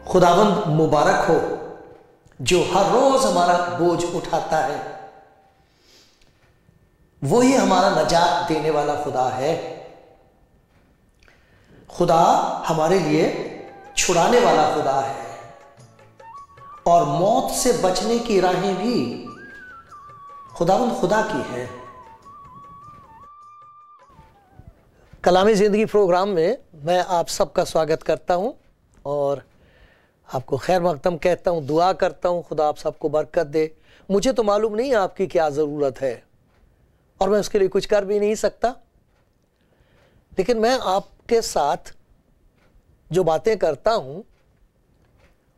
खुदावंद मुबारक हो जो हर रोज हमारा बोझ उठाता है। वही हमारा नजात देने वाला खुदा है। खुदा हमारे लिए छुड़ाने वाला खुदा है और मौत से बचने की राहें भी खुदावंद खुदा की है। कलामी जिंदगी प्रोग्राम में मैं आप सबका स्वागत करता हूं और आपको खैर मकदम कहता हूँ, दुआ करता हूँ खुदा आप सबको बरकत दे। मुझे तो मालूम नहीं आपकी क्या ज़रूरत है और मैं उसके लिए कुछ कर भी नहीं सकता, लेकिन मैं आपके साथ जो बातें करता हूँ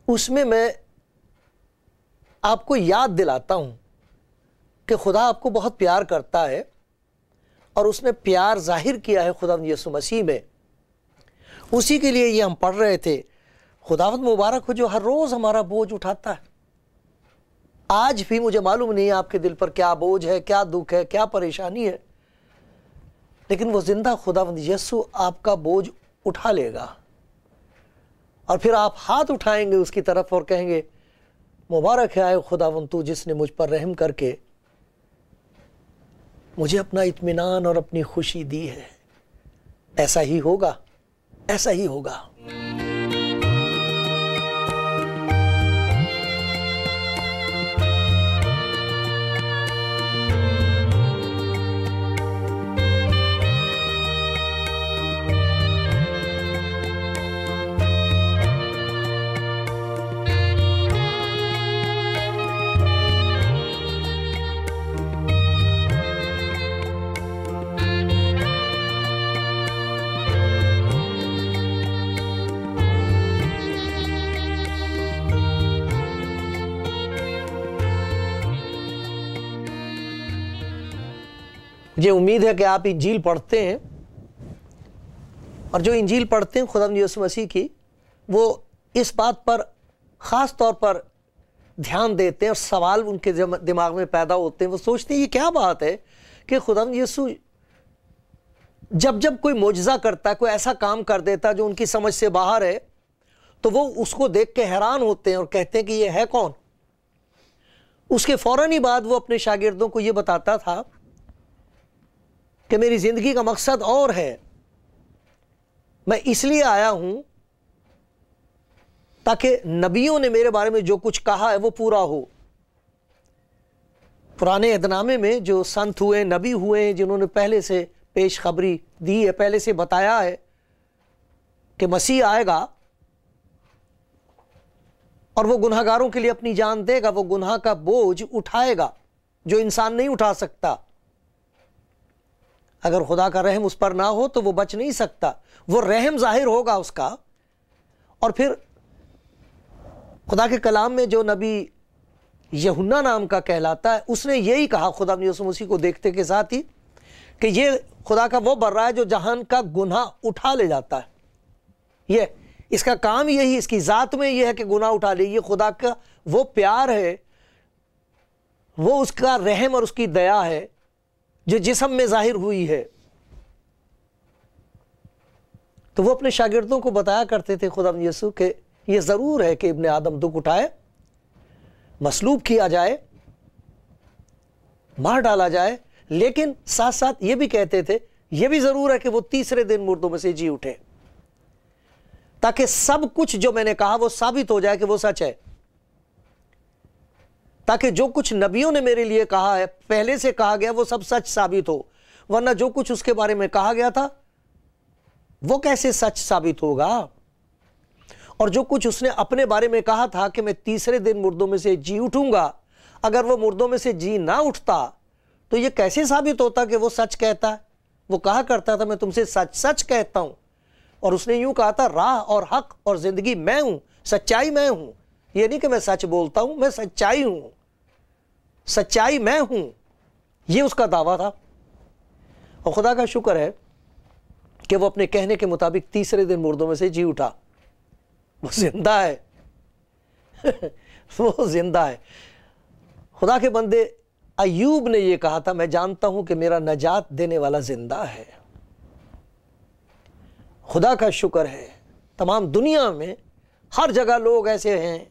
उसमें मैं आपको याद दिलाता हूँ कि खुदा आपको बहुत प्यार करता है और उसने प्यार जाहिर किया है खुदा यीशु मसीह में। उसी के लिए ये हम पढ़ रहे थे। खुदावंद मुबारक हो जो हर रोज़ हमारा बोझ उठाता है। आज भी मुझे मालूम नहीं आपके दिल पर क्या बोझ है, क्या दुख है, क्या परेशानी है, लेकिन वो जिंदा खुदावंद यीशु आपका बोझ उठा लेगा और फिर आप हाथ उठाएंगे उसकी तरफ और कहेंगे, मुबारक है आए खुदावंद तू जिसने मुझ पर रहम करके मुझे अपना इत्मीनान और अपनी खुशी दी है। ऐसा ही होगा, ऐसा ही होगा। मुझे उम्मीद है कि आप इंजील पढ़ते हैं और जो इंजील पढ़ते हैं खुदावंद यीशु मसीह की, वो इस बात पर ख़ास तौर पर ध्यान देते हैं और सवाल उनके दिमाग में पैदा होते हैं। वो सोचते हैं ये क्या बात है कि खुदावंद यीशु जब जब कोई मोजज़ा करता है, कोई ऐसा काम कर देता है जो उनकी समझ से बाहर है, तो वो उसको देख के हैरान होते हैं और कहते हैं कि ये है कौन। उसके फ़ौरन ही बाद वो अपने शागिर्दों को ये बताता था कि मेरी ज़िंदगी का मकसद और है, मैं इसलिए आया हूं ताकि नबियों ने मेरे बारे में जो कुछ कहा है वो पूरा हो। पुराने अहदनामे में जो संत हुए, नबी हुए, जिन्होंने पहले से पेश खबरी दी है, पहले से बताया है कि मसीह आएगा और वो गुनहगारों के लिए अपनी जान देगा, वो गुनाह का बोझ उठाएगा जो इंसान नहीं उठा सकता। अगर खुदा का रहम उस पर ना हो तो वो बच नहीं सकता। वो रहम जाहिर होगा उसका। और फिर खुदा के कलाम में जो नबी यूहन्ना नाम का कहलाता है, उसने यही कहा खुदा यीशु मसीह को देखते के साथ ही कि ये खुदा का वो बर्रा है जो जहान का गुनाह उठा ले जाता है। ये इसका काम यही, इसकी ज़ात में यह है कि गुनाह उठा ले। ये खुदा का वो प्यार है, वो उसका रहम और उसकी दया है जो जिस्म में जाहिर हुई है। तो वो अपने शागिर्दों को बताया करते थे खुदा यीशु के ये ज़रूर है कि इब्ने आदम दुख उठाए, मसलूब किया जाए, मार डाला जाए, लेकिन साथ साथ ये भी कहते थे ये भी ज़रूर है कि वो तीसरे दिन मुर्दों में से जी उठे, ताकि सब कुछ जो मैंने कहा वो साबित हो जाए कि वो सच है। ताकि जो कुछ नबियों ने मेरे लिए कहा है, पहले से कहा गया, वो सब सच साबित हो। वरना जो कुछ उसके बारे में कहा गया था वो कैसे सच साबित होगा। और जो कुछ उसने अपने बारे में कहा था कि मैं तीसरे दिन मुर्दों में से जी उठूंगा, अगर वो मुर्दों में से जी ना उठता तो ये कैसे साबित होता कि वो सच कहता है। वो कहा करता था मैं तुमसे सच सच कहता हूं, और उसने यूं कहा था राह और हक और जिंदगी मैं हूं, सच्चाई मैं हूं। ये नहीं कि मैं सच बोलता हूं, मैं सच्चाई हूं, सच्चाई मैं हूं, ये उसका दावा था। और खुदा का शुक्र है कि वो अपने कहने के मुताबिक तीसरे दिन मुर्दों में से जी उठा। वो जिंदा है वो जिंदा है। खुदा के बंदे अय्यूब ने ये कहा था, मैं जानता हूं कि मेरा नजात देने वाला जिंदा है। खुदा का शुक्र है तमाम दुनिया में हर जगह लोग ऐसे हैं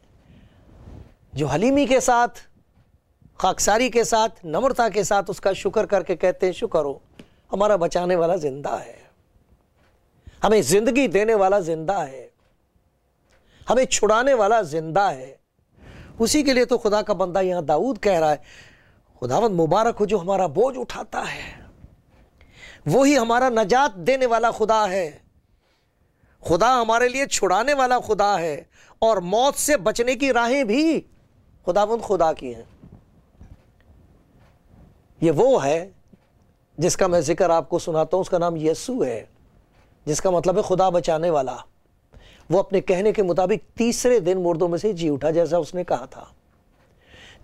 जो हलीमी के साथ, खाकसारी के साथ, नम्रता के साथ उसका शुक्र करके कहते हैं, शुक्र हो हमारा बचाने वाला जिंदा है, हमें जिंदगी देने वाला जिंदा है, हमें छुड़ाने वाला जिंदा है। उसी के लिए तो खुदा का बंदा यहां दाऊद कह रहा है, खुदावंद मुबारक हो जो हमारा बोझ उठाता है, वो ही हमारा नजात देने वाला खुदा है। खुदा हमारे लिए छुड़ाने वाला खुदा है और मौत से बचने की राहें भी खुदावंद खुदा की हैं। ये वो है जिसका मैं जिक्र आपको सुनाता हूं, उसका नाम यीशु है, जिसका मतलब है खुदा बचाने वाला। वो अपने कहने के मुताबिक तीसरे दिन मुर्दों में से जी उठा, जैसा उसने कहा था।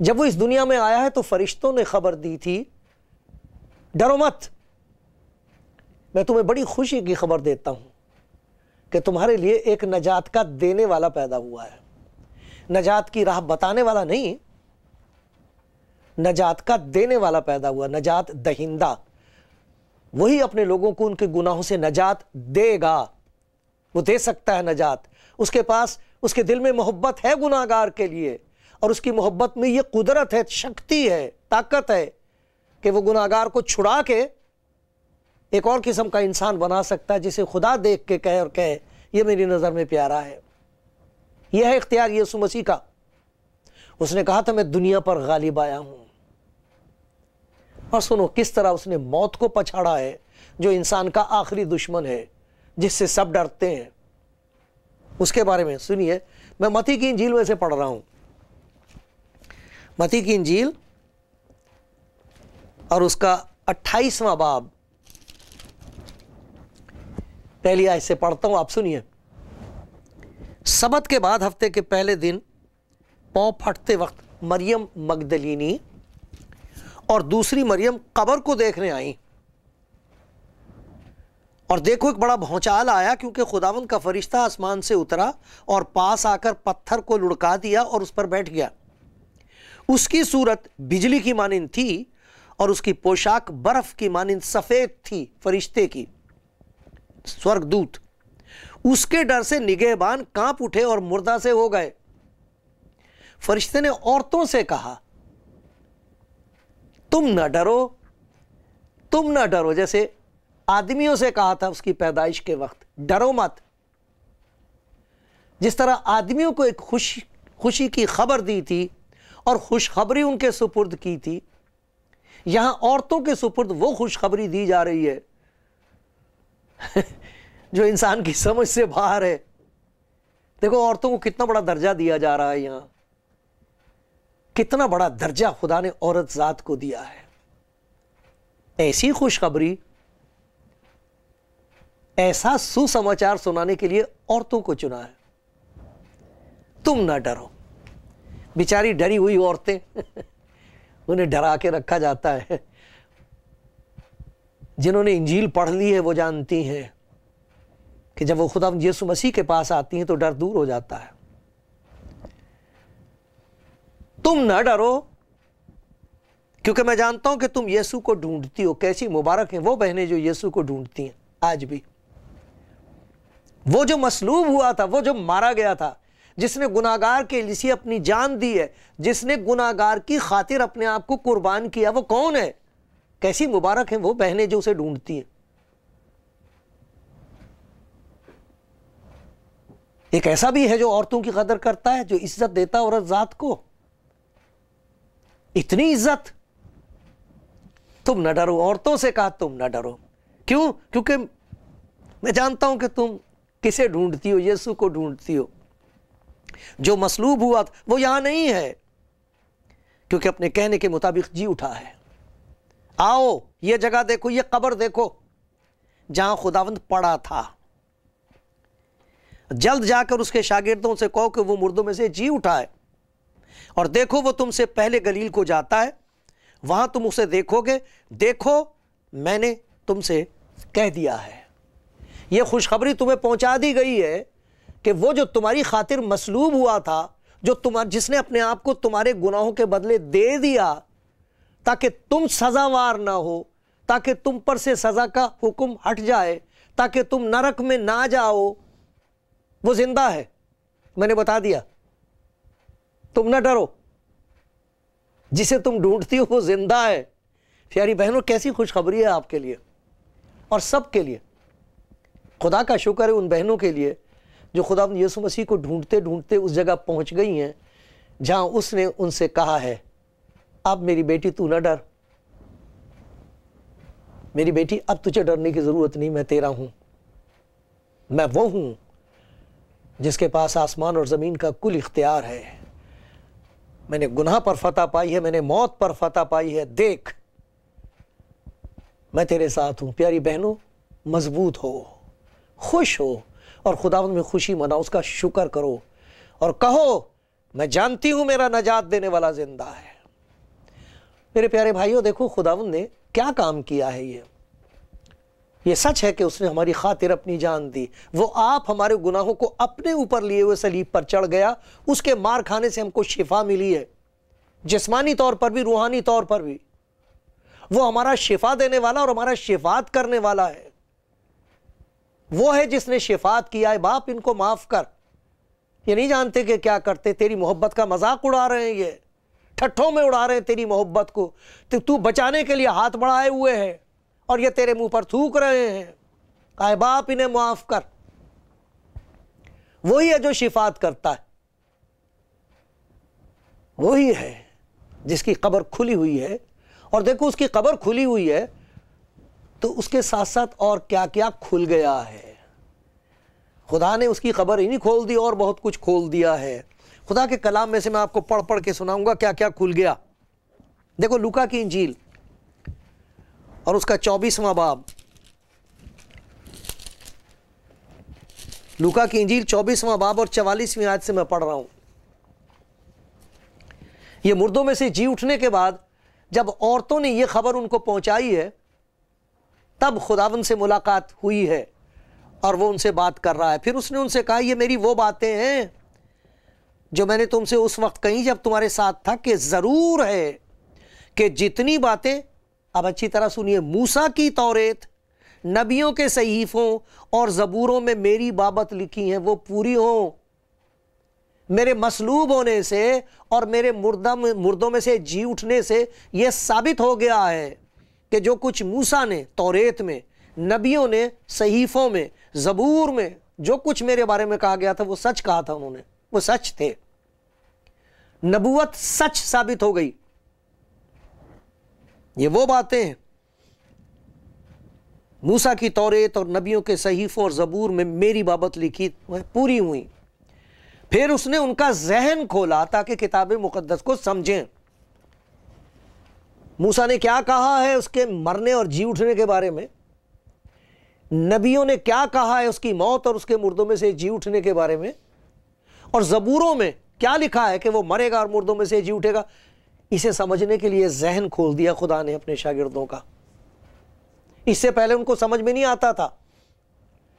जब वो इस दुनिया में आया है तो फरिश्तों ने खबर दी थी, डरो मत, मैं तुम्हें बड़ी खुशी की खबर देता हूं कि तुम्हारे लिए एक नजात का देने वाला पैदा हुआ है। नजात की राह बताने वाला नहीं, नजात का देने वाला पैदा हुआ, नजात दहिंदा। वही अपने लोगों को उनके गुनाहों से नजात देगा। वो दे सकता है नजात। उसके पास, उसके दिल में मोहब्बत है गुनाहगार के लिए, और उसकी मोहब्बत में ये कुदरत है, शक्ति है, ताकत है कि वो गुनाहगार को छुड़ा के एक और किस्म का इंसान बना सकता है, जिसे खुदा देख के कहे और कहे ये मेरी नज़र में प्यारा है। यह है इख्तियार यीशु मसीह का। उसने कहा था मैं दुनिया पर गालिब आया हूं। और सुनो किस तरह उसने मौत को पछाड़ा है, जो इंसान का आखिरी दुश्मन है, जिससे सब डरते हैं। उसके बारे में सुनिए, मैं मत्ती की इंजील में से पढ़ रहा हूं। मत्ती की इंजील और उसका 28वां बाब, पहली आयत से पढ़ता हूं, आप सुनिए। सबत के बाद हफ्ते के पहले दिन पौ फटते वक्त मरियम मगदलीनी और दूसरी मरियम कब्र को देखने आई, और देखो एक बड़ा भौचाल आया, क्योंकि खुदावंद का फरिश्ता आसमान से उतरा और पास आकर पत्थर को लुढ़का दिया और उस पर बैठ गया। उसकी सूरत बिजली की मानिंद थी और उसकी पोशाक बर्फ की मानिंद सफेद थी, फरिश्ते की, स्वर्गदूत। उसके डर से निगहबान कांप उठे और मुर्दा से हो गए। फरिश्ते ने औरतों से कहा, तुम न डरो, तुम न डरो, जैसे आदमियों से कहा था उसकी पैदाइश के वक्त, डरो मत। जिस तरह आदमियों को एक खुशी की खबर दी थी और खुशखबरी उनके सुपुर्द की थी, यहां औरतों के सुपुर्द वो खुशखबरी दी जा रही है जो इंसान की समझ से बाहर है। देखो औरतों को कितना बड़ा दर्जा दिया जा रहा है यहां, कितना बड़ा दर्जा खुदा ने औरत जात को दिया है। ऐसी खुशखबरी, ऐसा सुसमाचार सुनाने के लिए औरतों को चुना है। तुम ना डरो। बेचारी डरी हुई औरतें उन्हें डरा के रखा जाता है। जिन्होंने इंजील पढ़ ली है वो जानती हैं कि जब वो खुदा यीशु मसीह के पास आती हैं तो डर दूर हो जाता है। तुम ना डरो, क्योंकि मैं जानता हूं कि तुम यीशु को ढूंढती हो। कैसी मुबारक हैं वो बहनें जो यीशु को ढूंढती हैं आज भी। वो जो मसलूब हुआ था, वो जो मारा गया था, जिसने गुनाहगार के लिए अपनी जान दी है, जिसने गुनाहगार की खातिर अपने आप को कुर्बान किया, वो कौन है? कैसी मुबारक हैं वो बहनें जो उसे ढूंढती हैं। एक ऐसा भी है जो औरतों की कदर करता है, जो इज्जत देता है औरत जात को। इतनी इज्जत। तुम न डरो, औरतों से कहा तुम न डरो। क्यों? क्योंकि मैं जानता हूं कि तुम किसे ढूंढती हो, यीशु को ढूंढती हो। जो मसलूब हुआ वो यहां नहीं है, क्योंकि अपने कहने के मुताबिक जी उठा है। आओ ये जगह देखो, ये कब्र देखो जहां खुदावंद पड़ा था। जल्द जाकर उसके शागिर्दों से कहो कि वो मुर्दों में से जी उठा है। और देखो वो तुमसे पहले गलील को जाता है, वहां तुम उसे देखोगे। देखो मैंने तुमसे कह दिया है। यह खुशखबरी तुम्हें पहुंचा दी गई है कि वो जो तुम्हारी खातिर मसलूब हुआ था, जिसने अपने आप को तुम्हारे गुनाहों के बदले दे दिया ताकि तुम सजावार ना हो, ताकि तुम पर से सजा का हुक्म हट जाए, ताकि तुम नरक में ना जाओ, वो जिंदा है। मैंने बता दिया, तुम ना डरो, जिसे तुम ढूंढती हो वो जिंदा है। प्यारी बहनों, कैसी खुशखबरी है आपके लिए और सबके लिए। खुदा का शुक्र है उन बहनों के लिए जो खुदा यीशु मसीह को ढूंढते ढूंढते उस जगह पहुंच गई हैं जहां उसने उनसे कहा है, अब मेरी बेटी तू ना डर, मेरी बेटी अब तुझे डरने की जरूरत नहीं, मैं तेरा हूं। मैं वो हूं जिसके पास आसमान और जमीन का कुल इख्तियार है। मैंने गुनाह पर फतह पाई है, मैंने मौत पर फतह पाई है। देख, मैं तेरे साथ हूं। प्यारी बहनों, मजबूत हो, खुश हो और खुदावंद में खुशी मनाओ, उसका शुक्र करो और कहो, मैं जानती हूं मेरा नजात देने वाला जिंदा है। मेरे प्यारे भाइयों, देखो खुदावंद ने क्या काम किया है। ये सच है कि उसने हमारी खातिर अपनी जान दी। वो आप हमारे गुनाहों को अपने ऊपर लिए हुए सलीब पर चढ़ गया। उसके मार खाने से हमको शिफा मिली है, जिस्मानी तौर पर भी, रूहानी तौर पर भी। वो हमारा शिफा देने वाला और हमारा शिफात करने वाला है। वो है जिसने शिफात किया है। बाप, इनको माफ कर। ये नहीं जानते कि क्या करते, तेरी मोहब्बत का मजाक उड़ा रहे हैं, ये ठट्ठों में उड़ा रहे हैं तेरी मोहब्बत को। तो तू बचाने के लिए हाथ बढ़ाए हुए है और ये तेरे मुंह पर थूक रहे हैं। आए बाप, इन्हें माफ कर। वही है जो शिफात करता है, वही है जिसकी कब्र खुली हुई है। और देखो, उसकी कब्र खुली हुई है तो उसके साथ साथ और क्या क्या खुल गया है। खुदा ने उसकी कब्र ही नहीं खोल दी, और बहुत कुछ खोल दिया है। खुदा के कलाम में से मैं आपको पढ़ पढ़ के सुनाऊंगा क्या क्या खुल गया। देखो, लूका की इंजील और उसका 24वां बाब, लूका की इंजील 24वां बाब और 44वीं आयत से मैं पढ़ रहा हूं। ये मुर्दों में से जी उठने के बाद जब औरतों ने यह खबर उनको पहुंचाई है, तब खुदावंद से मुलाकात हुई है और वो उनसे बात कर रहा है। फिर उसने उनसे कहा, ये मेरी वो बातें हैं जो मैंने तुमसे उस वक्त कही जब तुम्हारे साथ था, कि जरूर है कि जितनी बातें, अब अच्छी तरह सुनिए, मूसा की तौरेत, नबियों के सहीफों और जबूरों में मेरी बाबत लिखी हैं, वो पूरी हों। मेरे मसलूब होने से और मेरे मुर्दों में से जी उठने से यह साबित हो गया है कि जो कुछ मूसा ने तौरेत में, नबियों ने सहीफों में, जबूर में जो कुछ मेरे बारे में कहा गया था, वो सच कहा था उन्होंने, वो सच थे। नबूवत सच साबित हो गई। ये वो बातें हैं, मूसा की तौरेत और नबियों के सहीफों और जबूर में मेरी बाबत लिखी, वह पूरी हुई। फिर उसने उनका जहन खोला ताकि किताब मुकद्दस को समझें। मूसा ने क्या कहा है उसके मरने और जी उठने के बारे में, नबियों ने क्या कहा है उसकी मौत और उसके मुर्दों में से जी उठने के बारे में, और जबूरों में क्या लिखा है कि वो मरेगा और मुर्दों में से जी उठेगा। इसे समझने के लिए जहन खोल दिया खुदा ने अपने शागिर्दों का। इससे पहले उनको समझ में नहीं आता था,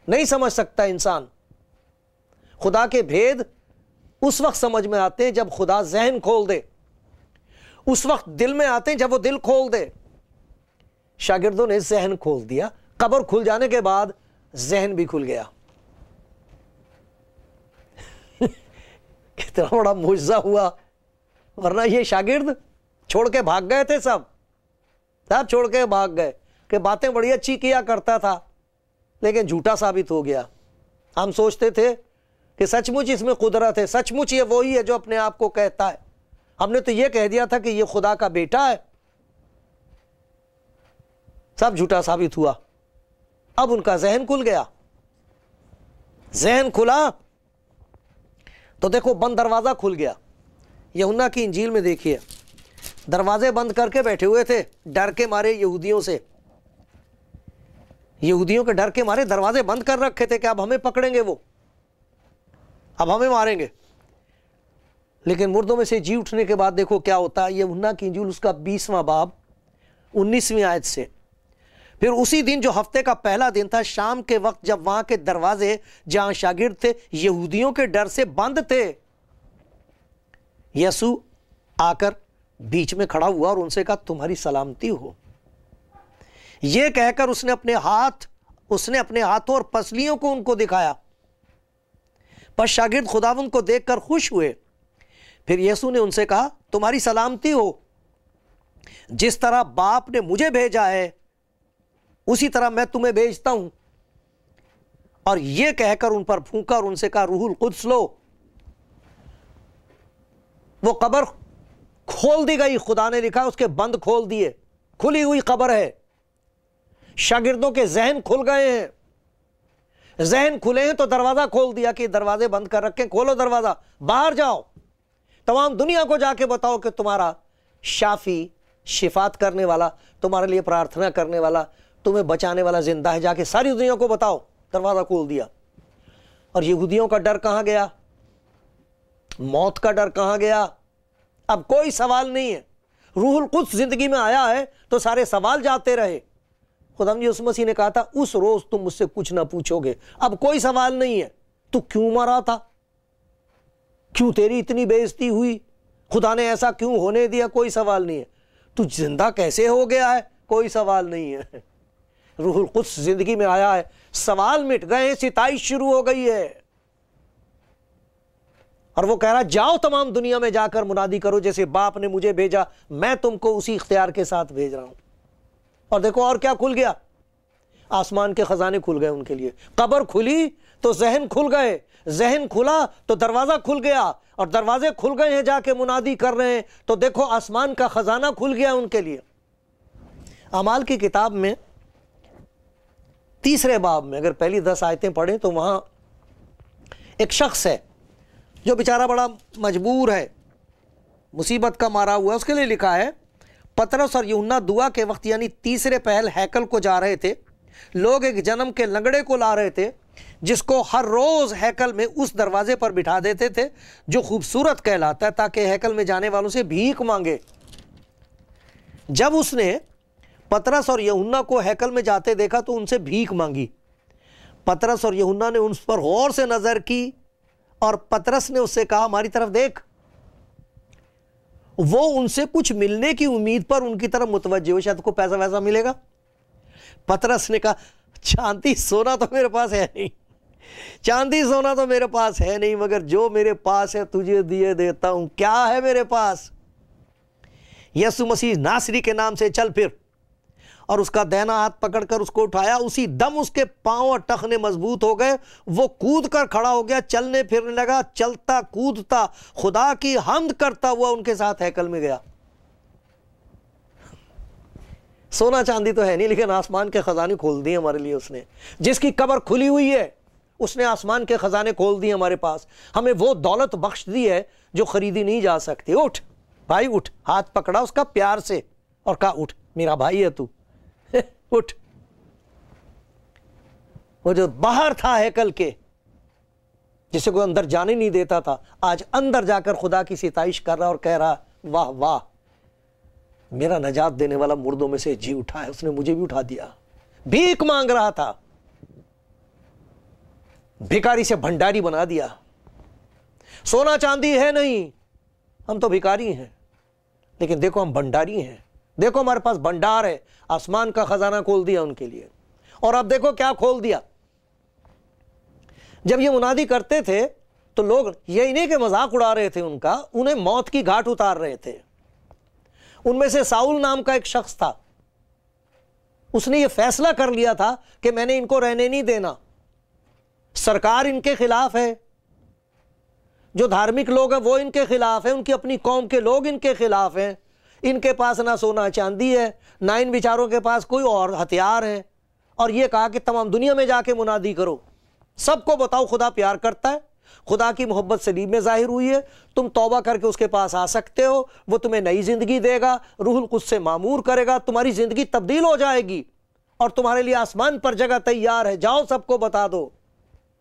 नहीं समझ सकता इंसान। खुदा के भेद उस वक्त समझ में आते हैं जब खुदा जहन खोल दे, उस वक्त दिल में आते हैं जब वो दिल खोल दे। शागिर्दों ने जहन खोल दिया। कब्र खुल जाने के बाद जहन भी खुल गया। कितना बड़ा मुआजिज़ा हुआ, वरना ये शागिर्द छोड़ के भाग गए थे, सब छोड़ के भाग गए कि बातें बड़ी अच्छी किया करता था, लेकिन झूठा साबित हो गया। हम सोचते थे कि सचमुच इसमें कुदरत है, सचमुच ये वही है जो अपने आप को कहता है। हमने तो ये कह दिया था कि ये खुदा का बेटा है। सब झूठा साबित हुआ। अब उनका जहन खुल गया। जहन खुला तो देखो, बंद दरवाजा खुल गया। यूहन्ना की इंजील में देखिए, दरवाजे बंद करके बैठे हुए थे डर के मारे यहूदियों से। यहूदियों के डर के मारे दरवाजे बंद कर रखे थे कि अब हमें पकड़ेंगे, वो अब हमें मारेंगे। लेकिन मुर्दों में से जी उठने के बाद देखो क्या होता है। यूहन्ना की इंजील उसका 20वां बाब 19वीं आयत से, फिर उसी दिन जो हफ्ते का पहला दिन था, शाम के वक्त जब वहां के दरवाजे जहां शागिर्द थे यहूदियों के डर से बंद थे, यीशु आकर बीच में खड़ा हुआ और उनसे कहा तुम्हारी सलामती हो। यह कहकर उसने अपने हाथों और पसलियों को उनको दिखाया। पर शागिर्द खुदावंद को देखकर खुश हुए। फिर यीशु ने उनसे कहा तुम्हारी सलामती हो। जिस तरह बाप ने मुझे भेजा है उसी तरह मैं तुम्हें भेजता हूं। और यह कहकर उन पर फूंका और उनसे कहा रूहुल कुद्स लो। वो कब्र खोल दी गई, खुदा ने लिखा उसके बंद खोल दिए, खुली हुई कब्र है। शागिर्दों के जहन खुल गए हैं। जहन खुले हैं तो दरवाजा खोल दिया कि दरवाजे बंद कर रखे, खोलो दरवाजा, बाहर जाओ, तमाम दुनिया को जाके बताओ कि तुम्हारा शाफी, शिफात करने वाला, तुम्हारे लिए प्रार्थना करने वाला, तुम्हें बचाने वाला जिंदा है। जाके सारी दुनिया को बताओ। दरवाजा खोल दिया। और यहूदियों का डर कहां गया? मौत का डर कहां गया? अब कोई सवाल नहीं है। रूहुल कुद्स जिंदगी में आया है तो सारे सवाल जाते रहे। खुदावंद यीशु मसीह ने कहा था उस रोज तुम मुझसे कुछ ना पूछोगे। अब कोई सवाल नहीं है। तू क्यों मरा था? क्यों तेरी इतनी बेइज्जती हुई? खुदा ने ऐसा क्यों होने दिया? कोई सवाल नहीं है। तू जिंदा कैसे हो गया है? कोई सवाल नहीं है। रूहुल कुद्स जिंदगी में आया है, सवाल मिट गए, सिताइश शुरू हो गई है। और वो कह रहा जाओ तमाम दुनिया में जाकर मुनादी करो, जैसे बाप ने मुझे भेजा मैं तुमको उसी इख्तियार के साथ भेज रहा हूं। और देखो और क्या खुल गया, आसमान के खजाने खुल गए उनके लिए। कब्र खुली तो जहन खुल गए, जहन खुला तो दरवाजा खुल गया, और दरवाजे खुल गए हैं, जाके मुनादी कर रहे हैं तो देखो आसमान का खजाना खुल गया उनके लिए। अमाल की किताब में 3 बाब में अगर पहली 10 आयतें पढ़ें तो वहां एक शख्स है जो बेचारा बड़ा मजबूर है, मुसीबत का मारा हुआ। उसके लिए लिखा है पतरस और यूहन्ना दुआ के वक्त यानी तीसरे पहल हैकल को जा रहे थे। लोग एक जन्म के लंगड़े को ला रहे थे जिसको हर रोज हैकल में उस दरवाजे पर बिठा देते थे जो खूबसूरत कहलाता है, ताकि हैकल में जाने वालों से भीख मांगे। जब उसने पतरस और यूहन्ना को हैकल में जाते देखा तो उनसे भीख मांगी। पतरस और यूहन्ना ने उन पर गौर से नजर की और पतरस ने उससे कहा हमारी तरफ देख। वो उनसे कुछ मिलने की उम्मीद पर उनकी तरफ मुतवज्जे हुए, शायद को पैसा वैसा मिलेगा। पतरस ने कहा चांदी सोना तो मेरे पास है नहीं, चांदी सोना तो मेरे पास है नहीं, मगर जो मेरे पास है तुझे दिए देता हूं। क्या है मेरे पास? यीशु मसीह नासरी के नाम से चल फिर। और उसका दाहिना हाथ पकड़कर उसको उठाया। उसी दम उसके पांव और टखने मजबूत हो गए। वो कूद कर खड़ा हो गया, चलने फिरने लगा, चलता कूदता खुदा की हम्द करता हुआ उनके साथ हैकल में गया। सोना चांदी तो है नहीं, लेकिन आसमान के खजाने खोल दिए हमारे लिए उसने। जिसकी कब्र खुली हुई है उसने आसमान के खजाने खोल दिए हमारे पास। हमें वो दौलत बख्श दी है जो खरीदी नहीं जा सकती। उठ भाई उठ। हाथ पकड़ा उसका प्यार से और कहा उठ, मेरा भाई है तू, उठ। वो जो बाहर था हैकल के, जिसे कोई अंदर जाने नहीं देता था, आज अंदर जाकर खुदा की सिताइश कर रहा और कह रहा वाह वाह, मेरा नजात देने वाला मुर्दों में से जी उठा है, उसने मुझे भी उठा दिया। भीख मांग रहा था, भिखारी से भंडारी बना दिया। सोना चांदी है नहीं, हम तो भिखारी हैं, लेकिन देखो हम भंडारी हैं। देखो हमारे पास भंडार है। आसमान का खजाना खोल दिया उनके लिए। और अब देखो क्या खोल दिया। जब ये मुनादी करते थे तो लोग यही नहीं कि मजाक उड़ा रहे थे उनका, उन्हें मौत की घाट उतार रहे थे। उनमें से साउल नाम का एक शख्स था, उसने ये फैसला कर लिया था कि मैंने इनको रहने नहीं देना। सरकार इनके खिलाफ है, जो धार्मिक लोग हैं वो इनके खिलाफ है, उनकी अपनी कौम के लोग इनके खिलाफ हैं। इनके पास ना सोना चांदी है, ना इन बेचारों के पास कोई और हथियार है। और ये कहा कि तमाम दुनिया में जाके मुनादी करो, सबको बताओ खुदा प्यार करता है, खुदा की मोहब्बत सलीब में जाहिर हुई है, तुम तौबा करके उसके पास आ सकते हो, वो तुम्हें नई जिंदगी देगा, रूहुल कुद्स से मामूर करेगा, तुम्हारी जिंदगी तब्दील हो जाएगी और तुम्हारे लिए आसमान पर जगह तैयार है। जाओ सबको बता दो,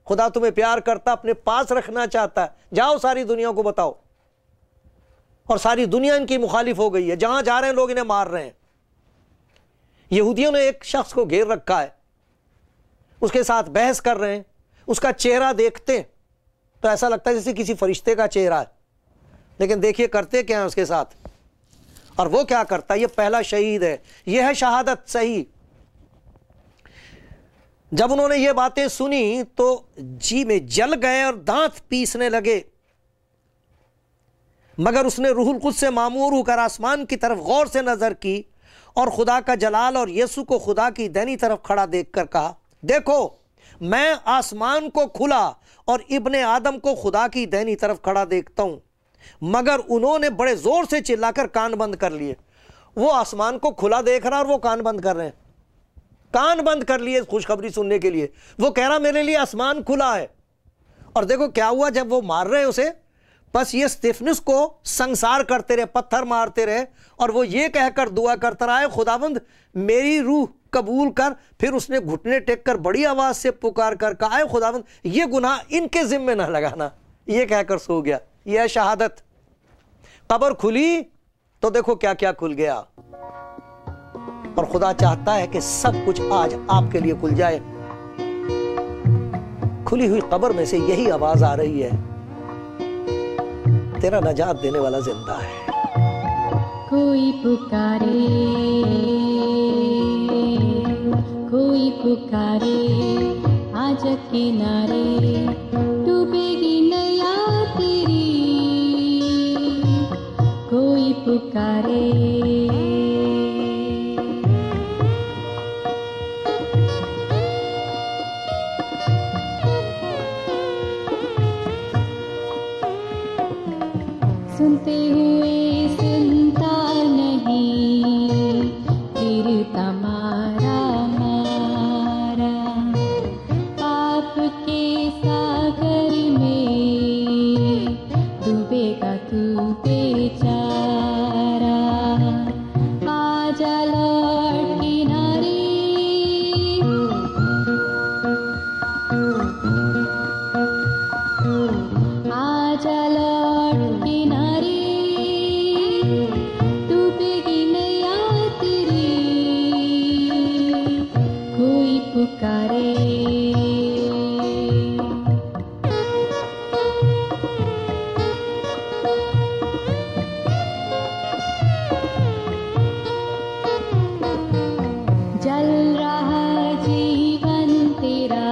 खुदा तुम्हें प्यार करता, अपने पास रखना चाहता है, जाओ सारी दुनिया को बताओ। और सारी दुनिया इनकी मुखालिफ हो गई है। जहां जा रहे हैं लोग इन्हें मार रहे हैं। यहूदियों ने एक शख्स को घेर रखा है, उसके साथ बहस कर रहे हैं। उसका चेहरा देखते तो ऐसा लगता है जैसे किसी फरिश्ते का चेहरा है, लेकिन देखिए करते क्या है उसके साथ। और वो क्या करता है, ये पहला शहीद है, यह है शहादत सही। जब उन्होंने ये बातें सुनी तो जी में जल गए और दांत पीसने लगे, मगर उसने रूहुल कुद्स से मामूर होकर आसमान की तरफ गौर से नजर की और खुदा का जलाल और यीशु को खुदा की दाहिनी तरफ खड़ा देखकर कहा, देखो मैं आसमान को खुला और इब्ने आदम को खुदा की दाहिनी तरफ खड़ा देखता हूं। मगर उन्होंने बड़े जोर से चिल्लाकर कान बंद कर लिए। वो आसमान को खुला देख रहा और वो कान बंद कर रहे हैं, कान बंद कर लिए खुशखबरी सुनने के लिए। वो कह रहा मेरे लिए आसमान खुला है। और देखो क्या हुआ, जब वो मार रहे उसे, बस ये स्तिफनुस को संसार करते रहे, पत्थर मारते रहे, और वो ये कहकर दुआ करता रहा है, खुदाबंद मेरी रूह कबूल कर। फिर उसने घुटने टेक कर बड़ी आवाज से पुकार कर कहा है, खुदाबंद ये गुनाह इनके जिम्मे ना लगाना। ये कहकर सो गया। यह है शहादत। कब्र खुली तो देखो क्या क्या खुल गया। और खुदा चाहता है कि सब कुछ आज आपके लिए खुल जाए। खुली हुई कब्र में से यही आवाज आ रही है, तेरा नजात देने वाला जिंदा है। कोई पुकारे, कोई पुकारे, आजा किनारे, डूबेगी नैया तेरी। कोई पुकारे, सुनते हुए सुनता नहीं, फिर तमारा मारा, पाप के सागर में डूबेगा तू बेचारा। आजा लौट किनारे, आजा लौट किनारे, डूबेगी नैया तेरी। कोई पुकारे, जल रहा जीवन तेरा,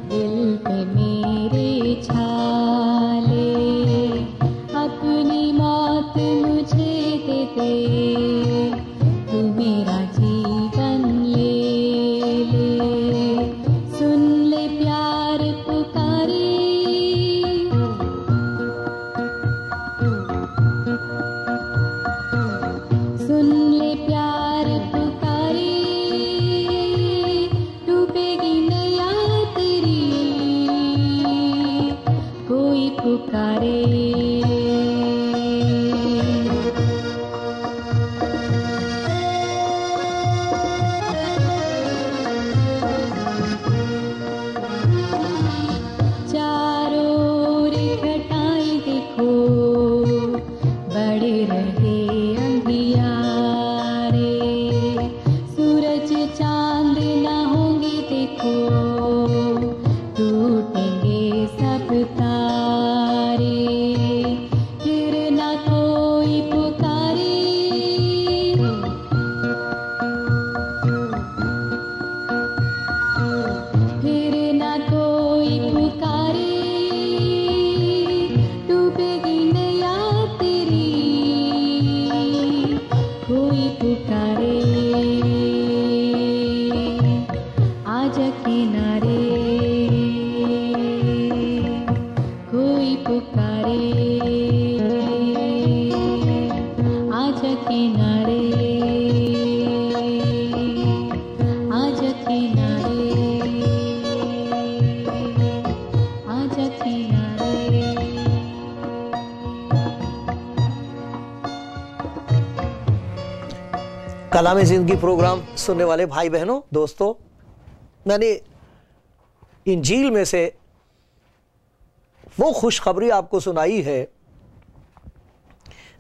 दिल पे मेरे छाले। अपनी मौत मुझे दे दे, तू मेरा जीवन ले ले। सुन ले प्यार पुकारे, सुन ले प्यार पुकारे, डूबेगी नैया तेरी। कोई पुकारे, चारों ओर घटाएं देखो, बड़े रहे अंधियारे। सूरज चांद ना होंगे देखो, टूटेंगे सब तारे। फिर ना कोई पुकारे, फिर ना कोई पुकारे, डूबेगी नैया तेरी। कोई पुकारे, आजा किनारे, कोई पुकारे, आजा किनारे, आजा किनारे, आजा किनारे। कलामे जिंदगी प्रोग्राम सुनने वाले भाई बहनों दोस्तों, मैंने इंजील में से वो खुशखबरी आपको सुनाई है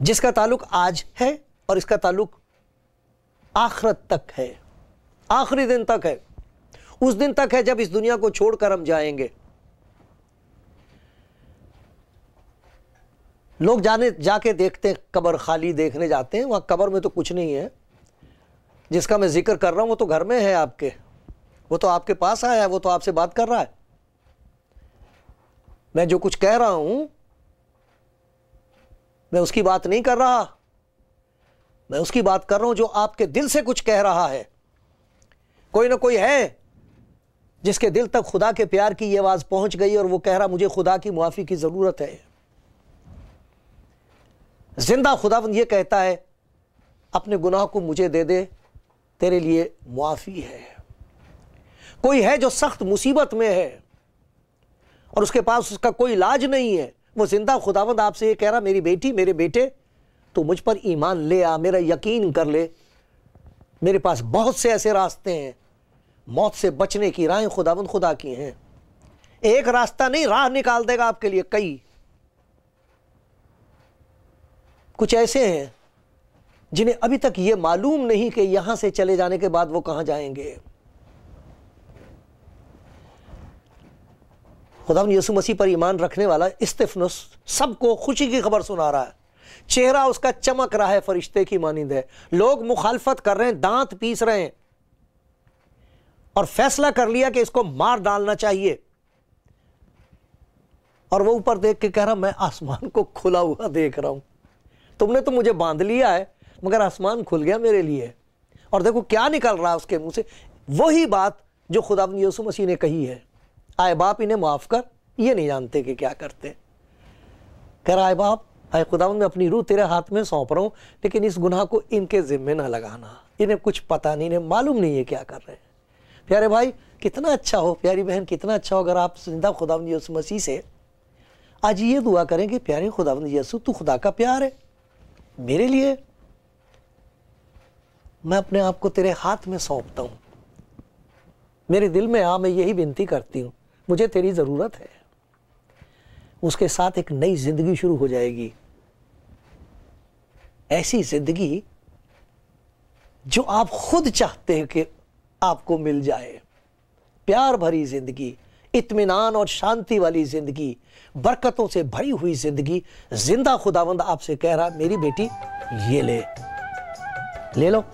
जिसका ताल्लुक आज है और इसका ताल्लुक आखिरत तक है, आखिरी दिन तक है, उस दिन तक है जब इस दुनिया को छोड़कर हम जाएंगे। लोग जाके देखते हैं, कब्र खाली देखने जाते हैं, वहां कब्र में तो कुछ नहीं है। जिसका मैं जिक्र कर रहा हूं वो तो घर में है आपके, वो तो आपके पास आया है, वो तो आपसे बात कर रहा है। मैं जो कुछ कह रहा हूं मैं उसकी बात नहीं कर रहा, मैं उसकी बात कर रहा हूं जो आपके दिल से कुछ कह रहा है। कोई ना कोई है जिसके दिल तक खुदा के प्यार की ये आवाज पहुंच गई और वो कह रहा मुझे खुदा की मुआफी की जरूरत है। जिंदा खुदावंद ये कहता है अपने गुनाह को मुझे दे दे, तेरे लिए मुआफी है। कोई है जो सख्त मुसीबत में है और उसके पास उसका कोई इलाज नहीं है, वो जिंदा खुदावंद आपसे ये कह रहा मेरी बेटी मेरे बेटे तो मुझ पर ईमान ले आ, मेरा यकीन कर ले। मेरे पास बहुत से ऐसे रास्ते हैं, मौत से बचने की राहें खुदावंद खुदा की हैं। एक रास्ता नहीं, राह निकाल देगा आपके लिए कई। कुछ ऐसे हैं जिन्हें अभी तक यह मालूम नहीं कि यहां से चले जाने के बाद वो कहां जाएंगे। खुदावंद यीशु मसीह पर ईमान रखने वाला स्तिफनुस सबको खुशी की खबर सुना रहा है। चेहरा उसका चमक रहा है, फरिश्ते की मानिंद है। लोग मुखालफत कर रहे हैं, दांत पीस रहे हैं और फैसला कर लिया कि इसको मार डालना चाहिए। और वो ऊपर देख के कह रहा मैं आसमान को खुला हुआ देख रहा हूं। तुमने तो मुझे बांध लिया है मगर आसमान खुल गया मेरे लिए। और देखो क्या निकल रहा है उसके मुंह से, वही बात जो खुदावंद यीशु मसीह ने कही है, आए बाप इन्हें माफ कर, ये नहीं जानते कि क्या करते। कह रहा है बाप, आए खुदावंद मैं अपनी रूह तेरे हाथ में सौंप रहा हूं, लेकिन इस गुनाह को इनके जिम्मे ना लगाना। इन्हें कुछ पता नहीं, इन्हें मालूम नहीं है क्या कर रहे हैं। प्यारे भाई कितना अच्छा हो, प्यारी बहन कितना अच्छा हो अगर आप जिंदा खुदावंद यीशु मसीह से आज ये दुआ करें कि प्यारे खुदावंद यीशु तू खुदा का प्यार है मेरे लिए, मैं अपने आप को तेरे हाथ में सौंपता हूं, मेरे दिल में आ, मैं यही विनती करती हूं, मुझे तेरी जरूरत है। उसके साथ एक नई जिंदगी शुरू हो जाएगी, ऐसी जिंदगी जो आप खुद चाहते हैं कि आपको मिल जाए। प्यार भरी जिंदगी, इत्मीनान और शांति वाली जिंदगी, बरकतों से भरी हुई जिंदगी। जिंदा खुदावंद आपसे कह रहा मेरी बेटी ये ले लो।